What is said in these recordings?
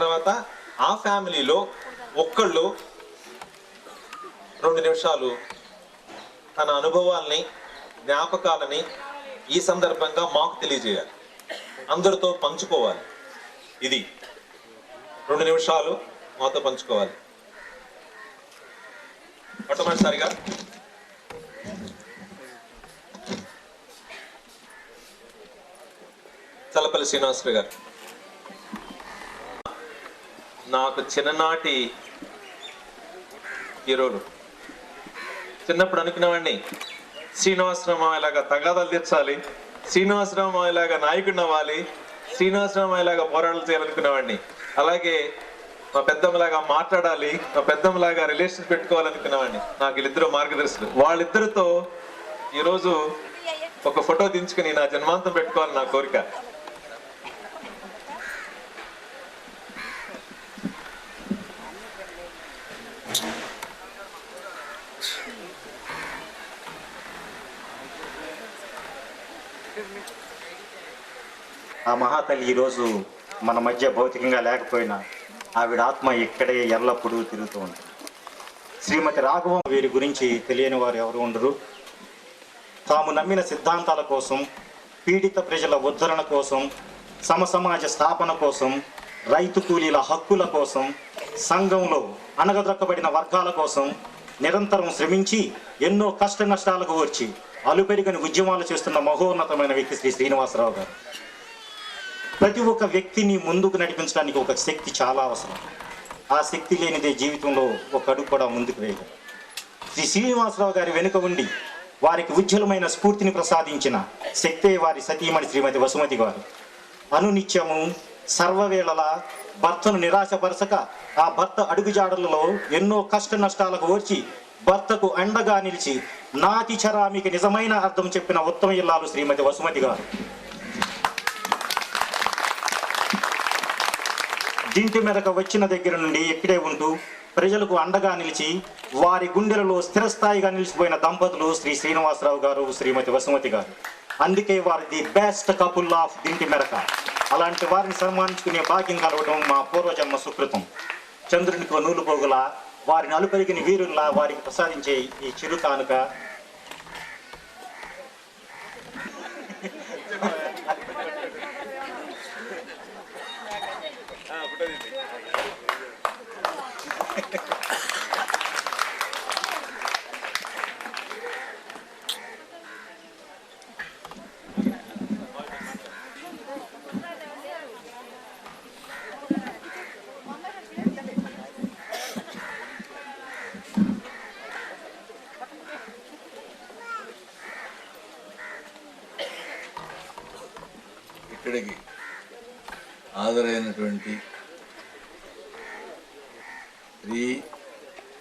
తర్వాత ఆ ఫ్యామిలీలో ఒక్కళ్ళు 2 నిమిషాలు తన అనుభవాల్ని, జ్ఞాపకాలని ఈ సందర్భంగా మాకు తెలియజేయాలి, అందరితో పంచుకోవాలి. ఇది 2 నిమిషాలు మాతో పంచుకోవాలి. మొట్టమొదటిసారిగా చల్లపల్లి శ్రీనివాసరావు గారు. నాకు చిన్ననాటి హీరోలు. చిన్నప్పుడు అనుకునేవాడిని శ్రీనివాసరావు ఇలాగా తగాదాలు తీర్చాలి, శ్రీనివాసరావు ఇలాగా నాయకుడిని అవ్వాలి, శ్రీనివాసరావు ఇలాగా పోరాటాలు చేయాలనుకునేవాడిని. అలాగే మా పెద్దమ్మలాగా మాట్లాడాలి, మా పెద్దమ్మలాగా రిలేషన్ పెట్టుకోవాలనుకునేవాడిని. నాకు వీళ్ళిద్దరూ మార్గదర్శులు. వాళ్ళిద్దరితో ఈరోజు ఒక ఫోటో దించుకుని నా జన్మాంతం పెట్టుకోవాలి నా కోరిక. ఆ మహాతల్లి ఈరోజు మన మధ్య భౌతికంగా లేకపోయినా ఆవిడ ఆత్మ ఇక్కడే ఎల్లప్పుడూ తిరుగుతూ ఉంటుంది. శ్రీమతి రాఘవం వీరి గురించి తెలియని వారు ఎవరు ఉండరు. తాము నమ్మిన సిద్ధాంతాల కోసం, పీడిత ప్రజల ఉద్ధరణ కోసం, సమసమాజ స్థాపన కోసం, రైతు కూలీల హక్కుల కోసం, సంఘంలో అణగదొక్కబడిన వర్గాల కోసం నిరంతరం శ్రమించి ఎన్నో కష్ట నష్టాలకు వచ్చి అలుపెరుగని ఉద్యమాలు చేస్తున్న మహోన్నతమైన వ్యక్తి శ్రీ శ్రీనివాసరావు గారు. ప్రతి ఒక్క వ్యక్తిని ముందుకు నడిపించడానికి ఒక శక్తి చాలా అవసరం. ఆ శక్తి లేనిదే జీవితంలో ఒక అడుగు కూడా ముందుకు వేయదు. శ్రీ శ్రీనివాసరావు గారి వెనుక ఉండి వారికి ఉజ్వలమైన స్ఫూర్తిని ప్రసాదించిన శక్తే వారి సతీమణి శ్రీమతి వసుమతి గారు. అనునిత్యము సర్వవేళలా భర్తను నిరాశపరచక ఆ భర్త అడుగుజాడలలో ఎన్నో కష్ట నష్టాలకు ఓర్చి భర్తకు అండగా నిలిచి నాతి చరామికి నిజమైన అర్థం చెప్పిన ఉత్తమ ఇల్లాలు శ్రీమతి వసుమతి గారు. దింటి మీదకు వచ్చిన దగ్గర నుండి ఇక్కడే ఉంటూ ప్రజలకు అండగా నిలిచి వారి గుండెలలో స్థిరస్థాయిగా నిలిచిపోయిన దంపతులు శ్రీ శ్రీనివాసరావు గారు, శ్రీమతి వసుమతి గారు. అందుకే వారి ది బెస్ట్ కపుల్ ఆఫ్ దింటి మెరక. అలాంటి వారిని సన్మానించుకునే భాగ్యం కలవడం మా పూర్వజన్మ సుకృతం. చంద్రునికో నూలు పోగులా వారిని అలుపెరిగిన వీరుల్లా వారికి ప్రసాదించే ఈ చిరు కానుక ఇక్కడికి హాజరైనటువంటి స్త్రీ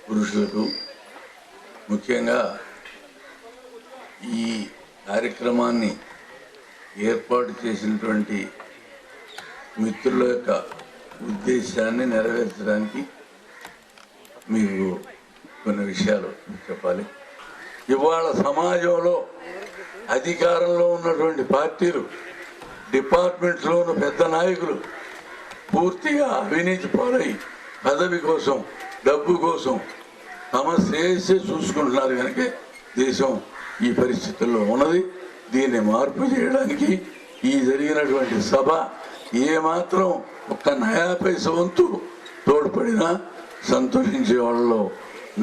పురుషులకు, ముఖ్యంగా ఈ కార్యక్రమాన్ని ఏర్పాటు చేసినటువంటి మిత్రుల యొక్క ఉద్దేశాన్ని నెరవేర్చడానికి మీకు కొన్ని విషయాలు చెప్పాలి. ఇవాళ సమాజంలో అధికారంలో ఉన్నటువంటి పార్టీలు, డిపార్ట్మెంట్స్లోని పెద్ద నాయకులు పూర్తిగా అవినీతి పాలై పదవి కోసం, డబ్బు కోసం తమ శ్రేయస్సే చూసుకుంటున్నారు. కనుక దేశం ఈ పరిస్థితుల్లో ఉన్నది. దీన్ని మార్పు చేయడానికి ఈ జరిగినటువంటి సభ ఏమాత్రం ఒక్క నయా పైస వంతు తోడ్పడినా సంతోషించే వాళ్ళలో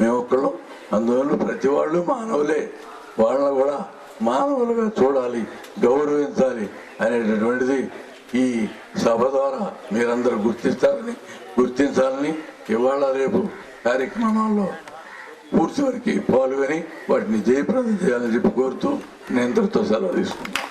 మేమొక్కళ్ళం. అందువల్ల ప్రతి వాళ్ళు మానవులే, వాళ్ళని కూడా మానవులుగా చూడాలి, గౌరవించాలి అనేటటువంటిది ఈ సభ ద్వారా మీరందరూ గుర్తించాలని ఇవాళ రేపు కార్యక్రమాల్లో పూర్తి వరకు పాల్గొని వాటిని జయప్రదం చేయాలని చెప్పి కోరుతూ నేను ఇంతటితో సెలవు తీసుకుంటాను.